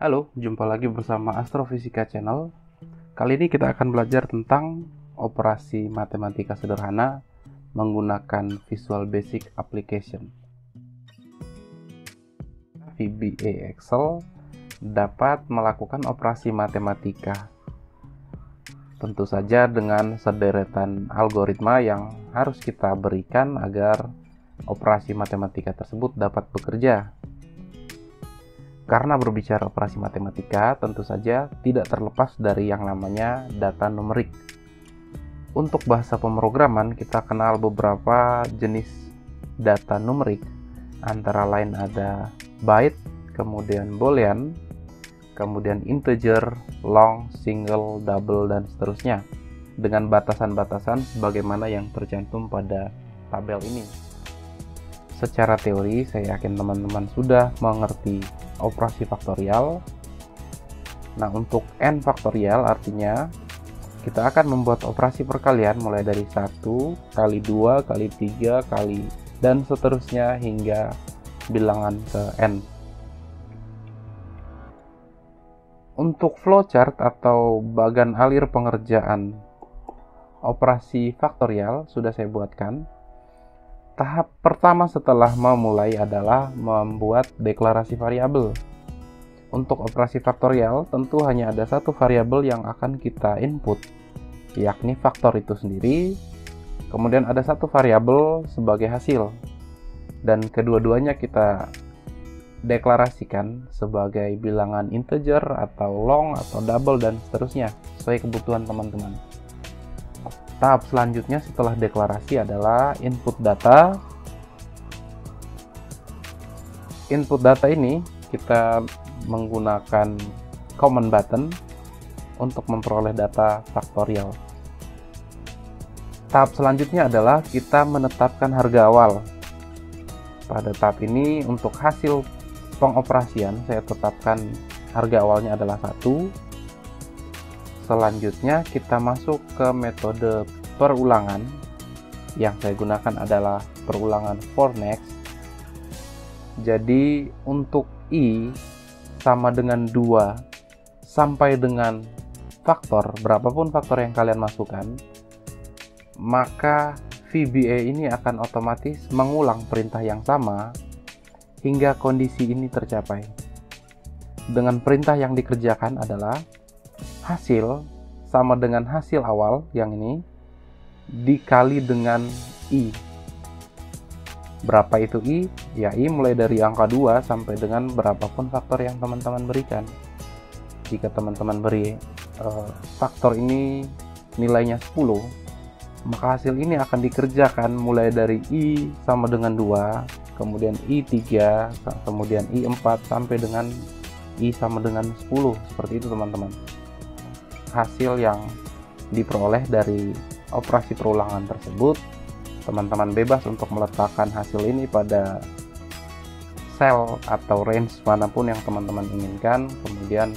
Halo, jumpa lagi bersama Astrofisika Channel. Kali ini kita akan belajar tentang operasi matematika sederhana menggunakan Visual Basic Application. VBA Excel dapat melakukan operasi matematika, tentu saja dengan sederetan algoritma yang harus kita berikan agar operasi matematika tersebut dapat bekerja. Karena berbicara operasi matematika, tentu saja tidak terlepas dari yang namanya data numerik. Untuk bahasa pemrograman, kita kenal beberapa jenis data numerik, antara lain ada byte, kemudian boolean, kemudian integer, long, single, double, dan seterusnya, dengan batasan-batasan sebagaimana yang tercantum pada tabel ini. Secara teori, saya yakin teman-teman sudah mengerti operasi faktorial. Nah, untuk n faktorial artinya kita akan membuat operasi perkalian mulai dari 1 kali 2 kali 3 kali dan seterusnya hingga bilangan ke n. Untuk flowchart atau bagan alir pengerjaan operasi faktorial sudah saya buatkan. Tahap pertama setelah memulai adalah membuat deklarasi variabel. Untuk operasi faktorial tentu hanya ada satu variabel yang akan kita input, yakni faktor itu sendiri. Kemudian ada satu variabel sebagai hasil, dan kedua-duanya kita deklarasikan sebagai bilangan integer atau long atau double dan seterusnya sesuai kebutuhan teman-teman. Tahap selanjutnya setelah deklarasi adalah input data. Input data ini kita menggunakan command button untuk memperoleh data faktorial. Tahap selanjutnya adalah kita menetapkan harga awal. Pada tahap ini untuk hasil pengoperasian saya tetapkan harga awalnya adalah 1. Selanjutnya kita masuk ke metode perulangan. Yang saya gunakan adalah perulangan for next. Jadi untuk i sama dengan 2 sampai dengan faktor, berapapun faktor yang kalian masukkan, maka VBA ini akan otomatis mengulang perintah yang sama hingga kondisi ini tercapai. Dengan perintah yang dikerjakan adalah hasil sama dengan hasil awal yang ini dikali dengan i. Berapa itu i? Ya, i mulai dari angka 2 sampai dengan berapapun faktor yang teman-teman berikan. Jika teman-teman beri faktor ini nilainya 10, maka hasil ini akan dikerjakan mulai dari i sama dengan 2, kemudian i3, kemudian i4 sampai dengan i sama dengan 10. Seperti itu teman-teman. Hasil yang diperoleh dari operasi perulangan tersebut, teman-teman bebas untuk meletakkan hasil ini pada sel atau range manapun yang teman-teman inginkan. Kemudian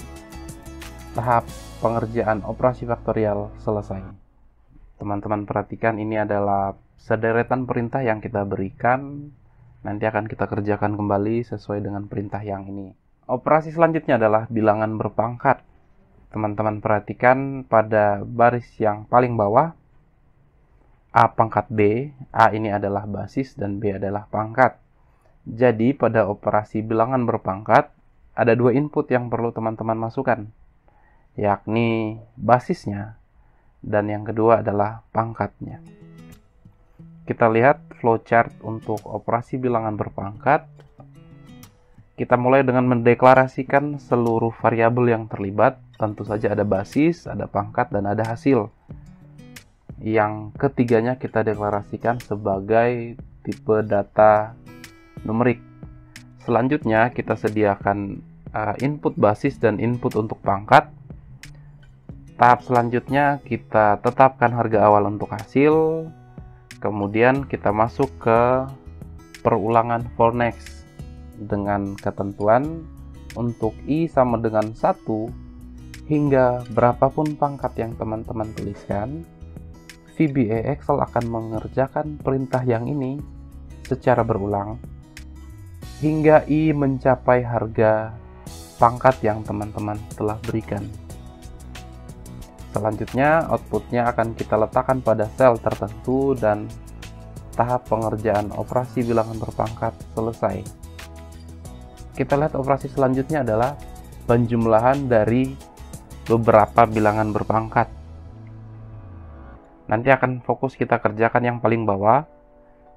tahap pengerjaan operasi faktorial selesai. Teman-teman perhatikan, ini adalah sederetan perintah yang kita berikan. Nanti akan kita kerjakan kembali sesuai dengan perintah yang ini. Operasi selanjutnya adalah bilangan berpangkat. Teman-teman perhatikan pada baris yang paling bawah, A pangkat B, A ini adalah basis dan B adalah pangkat. Jadi pada operasi bilangan berpangkat, ada dua input yang perlu teman-teman masukkan, yakni basisnya dan yang kedua adalah pangkatnya. Kita lihat flowchart untuk operasi bilangan berpangkat. Kita mulai dengan mendeklarasikan seluruh variabel yang terlibat. Tentu saja ada basis, ada pangkat, dan ada hasil. Yang ketiganya kita deklarasikan sebagai tipe data numerik. Selanjutnya kita sediakan input basis dan input untuk pangkat. Tahap selanjutnya kita tetapkan harga awal untuk hasil. Kemudian kita masuk ke perulangan for next dengan ketentuan untuk i sama dengan 1 hingga berapapun pangkat yang teman-teman tuliskan, VBA Excel akan mengerjakan perintah yang ini secara berulang hingga i mencapai harga pangkat yang teman-teman telah berikan. Selanjutnya, outputnya akan kita letakkan pada sel tertentu dan tahap pengerjaan operasi bilangan berpangkat selesai. Kita lihat operasi selanjutnya adalah penjumlahan dari beberapa bilangan berpangkat. Nanti akan fokus kita kerjakan yang paling bawah.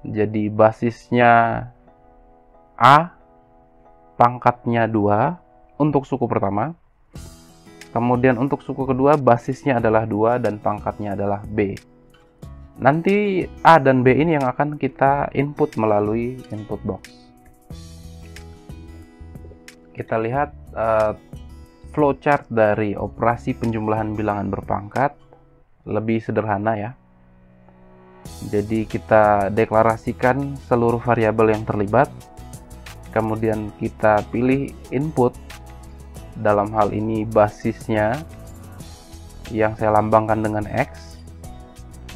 Jadi basisnya A, pangkatnya 2 untuk suku pertama. Kemudian untuk suku kedua basisnya adalah 2 dan pangkatnya adalah B. Nanti A dan B ini yang akan kita input melalui input box. Kita lihat flowchart dari operasi penjumlahan bilangan berpangkat lebih sederhana ya. Jadi kita deklarasikan seluruh variabel yang terlibat. Kemudian kita pilih input. Dalam hal ini basisnya yang saya lambangkan dengan X.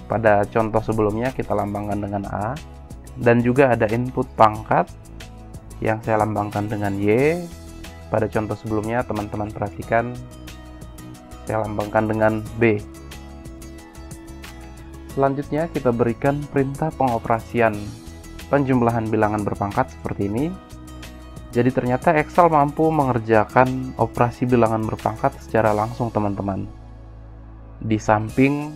Pada contoh sebelumnya kita lambangkan dengan A. Dan juga ada input pangkat yang saya lambangkan dengan Y. Pada contoh sebelumnya teman-teman perhatikan saya lambangkan dengan B. Selanjutnya kita berikan perintah pengoperasian penjumlahan bilangan berpangkat seperti ini. Jadi ternyata Excel mampu mengerjakan operasi bilangan berpangkat secara langsung teman-teman. Di samping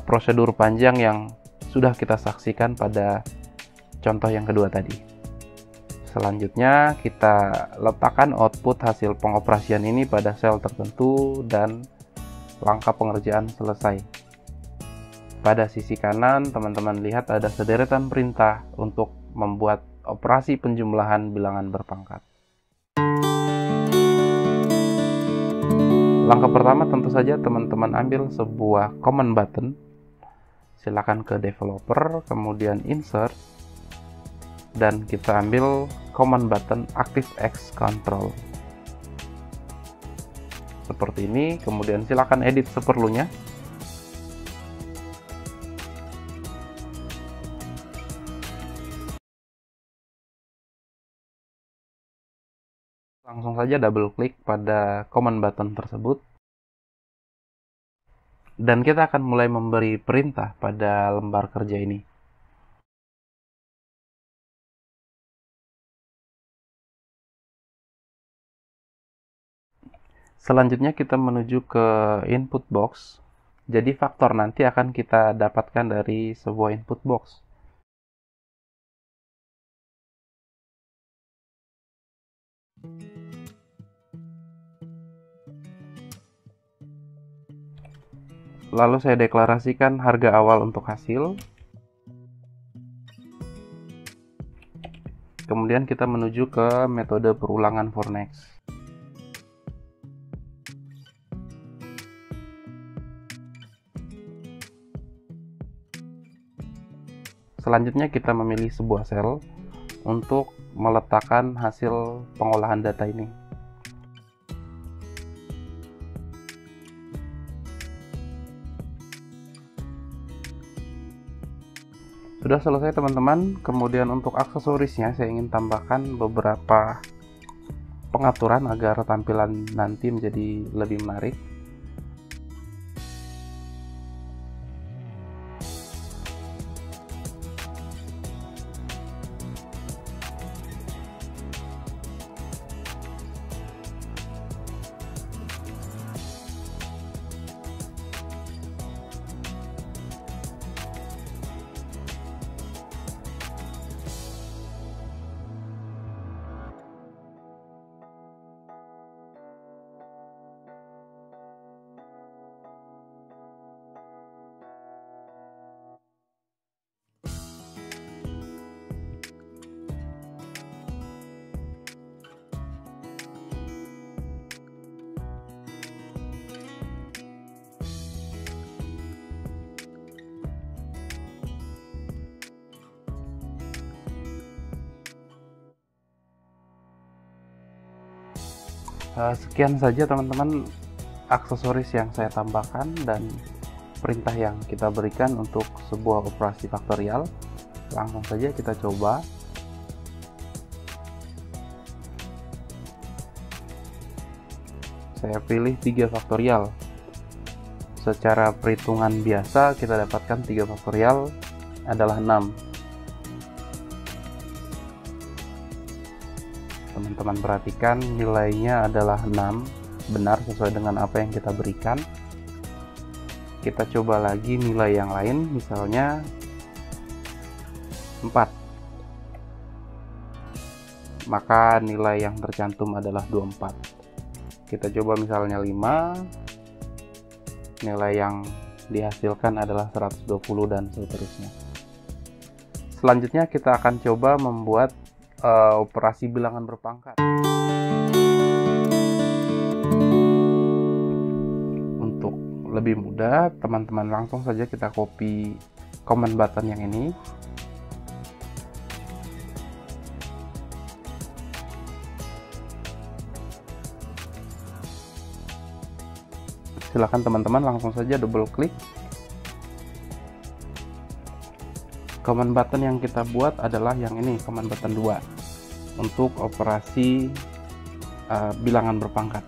prosedur panjang yang sudah kita saksikan pada contoh yang kedua tadi. Selanjutnya kita letakkan output hasil pengoperasian ini pada sel tertentu dan langkah pengerjaan selesai. Pada sisi kanan teman-teman lihat ada sederetan perintah untuk membuat operasi penjumlahan bilangan berpangkat. Langkah pertama tentu saja teman-teman ambil sebuah command button. Silakan ke developer, kemudian insert, dan kita ambil command button ActiveX Control. Seperti ini, kemudian silakan edit seperlunya. Langsung saja double klik pada command button tersebut. Dan kita akan mulai memberi perintah pada lembar kerja ini. Selanjutnya kita menuju ke input box. Jadi faktor nanti akan kita dapatkan dari sebuah input box. Lalu saya deklarasikan harga awal untuk hasil. Kemudian kita menuju ke metode perulangan for next. Selanjutnya kita memilih sebuah sel untuk meletakkan hasil pengolahan data ini. Sudah selesai teman-teman. Kemudian untuk aksesorisnya saya ingin tambahkan beberapa pengaturan agar tampilan nanti menjadi lebih menarik. Sekian saja teman-teman aksesoris yang saya tambahkan dan perintah yang kita berikan untuk sebuah operasi faktorial. Langsung saja kita coba. saya pilih 3 faktorial. Secara perhitungan biasa kita dapatkan 3 faktorial adalah 6. Teman-teman perhatikan nilainya adalah 6, benar sesuai dengan apa yang kita berikan. Kita coba lagi nilai yang lain, misalnya 4. Maka nilai yang tercantum adalah 24. Kita coba misalnya 5. Nilai yang dihasilkan adalah 120 dan seterusnya. Selanjutnya kita akan coba membuat operasi bilangan berpangkat. Untuk lebih mudah, teman-teman langsung saja kita copy command button yang ini. Silakan teman-teman langsung saja double klik. Command button yang kita buat adalah yang ini, command button 2 untuk operasi bilangan berpangkat.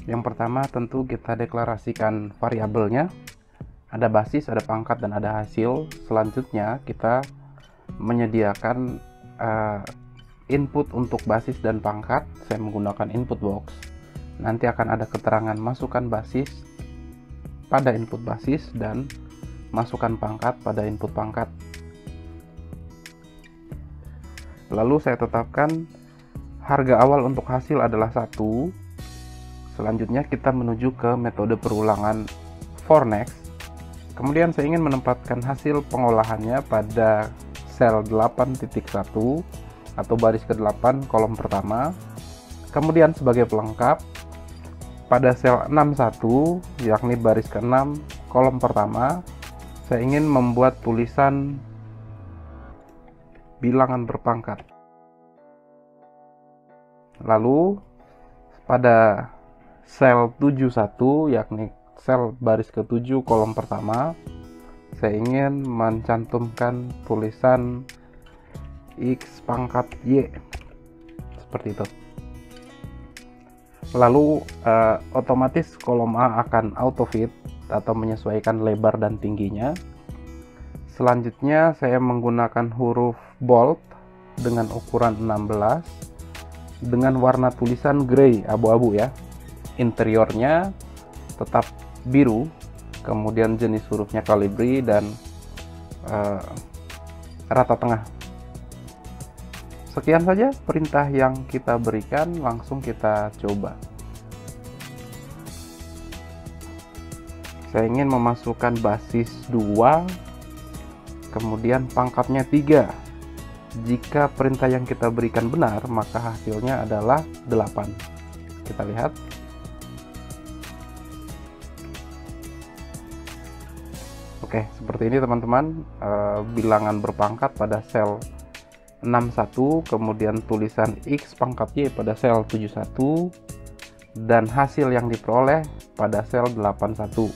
Yang pertama tentu kita deklarasikan variabelnya, ada basis, ada pangkat, dan ada hasil. Selanjutnya kita menyediakan input untuk basis dan pangkat. Saya menggunakan input box. Nanti akan ada keterangan masukkan basis pada input basis dan masukkan pangkat pada input pangkat. Lalu saya tetapkan harga awal untuk hasil adalah 1. Selanjutnya kita menuju ke metode perulangan for next. Kemudian saya ingin menempatkan hasil pengolahannya pada sel 8.1 atau baris ke-8 kolom pertama. Kemudian sebagai pelengkap pada sel 61 yakni baris ke-6 kolom pertama, saya ingin membuat tulisan bilangan berpangkat. Lalu pada sel 71 yakni sel baris ke-7 kolom pertama, saya ingin mencantumkan tulisan X pangkat Y seperti itu. Lalu otomatis kolom A akan auto fit atau menyesuaikan lebar dan tingginya. Selanjutnya saya menggunakan huruf bold dengan ukuran 16 dengan warna tulisan grey abu-abu ya. Interiornya tetap biru, kemudian jenis hurufnya Calibri dan rata tengah. Sekian saja perintah yang kita berikan, langsung kita coba. Saya ingin memasukkan basis 2, kemudian pangkatnya 3. Jika perintah yang kita berikan benar, maka hasilnya adalah 8. Kita lihat. Oke, seperti ini teman-teman, bilangan berpangkat pada sel 61, kemudian tulisan X pangkat Y pada sel 71, dan hasil yang diperoleh pada sel 81.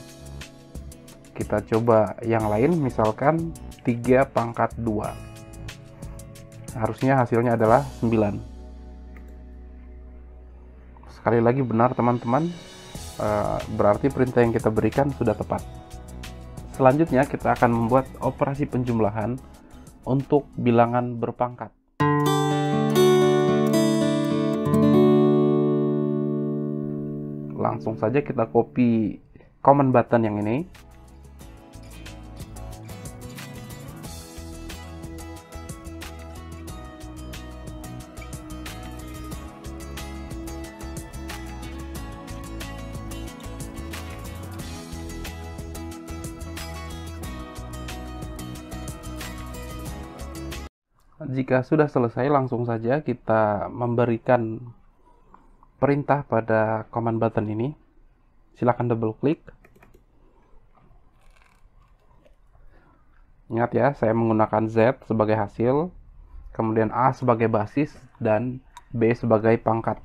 Kita coba yang lain, misalkan 3 pangkat 2. Harusnya hasilnya adalah 9. Sekali lagi benar teman-teman, berarti perintah yang kita berikan sudah tepat. Selanjutnya kita akan membuat operasi penjumlahan untuk bilangan berpangkat. Langsung saja kita copy command button yang ini. Jika sudah selesai, langsung saja kita memberikan perintah pada command button ini. Silakan double klik. Ingat ya, saya menggunakan Z sebagai hasil, kemudian A sebagai basis, dan B sebagai pangkat.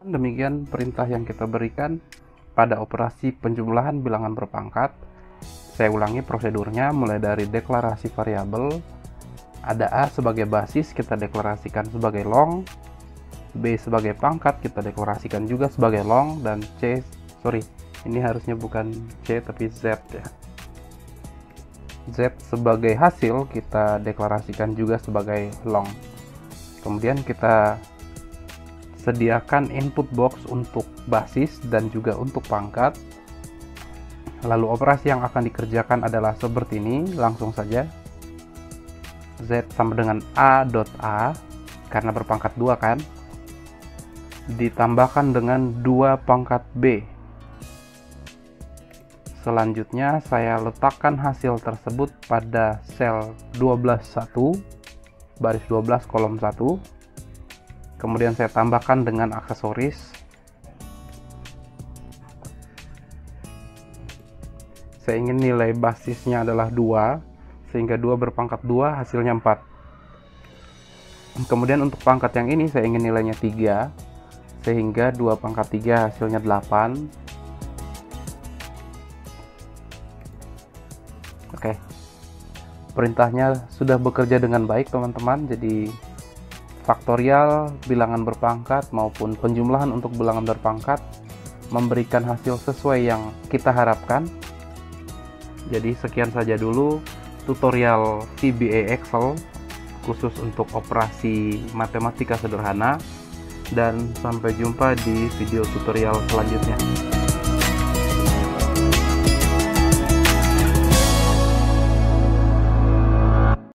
Demikian perintah yang kita berikan pada operasi penjumlahan bilangan berpangkat. Saya ulangi prosedurnya, mulai dari deklarasi variabel, ada A sebagai basis, kita deklarasikan sebagai long, B sebagai pangkat, kita deklarasikan juga sebagai long, dan ini harusnya bukan C tapi Z ya. Z sebagai hasil kita deklarasikan juga sebagai long. Kemudian kita sediakan input box untuk basis dan juga untuk pangkat. Lalu operasi yang akan dikerjakan adalah seperti ini, langsung saja. Z sama dengan A.A karena berpangkat 2 kan, ditambahkan dengan 2 pangkat B. Selanjutnya saya letakkan hasil tersebut pada sel 12.1, baris 12 kolom 1. Kemudian saya tambahkan dengan aksesoris. Saya ingin nilai basisnya adalah 2, sehingga 2 berpangkat 2 hasilnya 4. Kemudian untuk pangkat yang ini saya ingin nilainya 3, sehingga 2 pangkat 3 hasilnya 8. Oke. Perintahnya sudah bekerja dengan baik teman-teman. Jadi faktorial bilangan berpangkat maupun penjumlahan untuk bilangan berpangkat memberikan hasil sesuai yang kita harapkan. Jadi sekian saja dulu tutorial VBA Excel khusus untuk operasi matematika sederhana, dan sampai jumpa di video tutorial selanjutnya.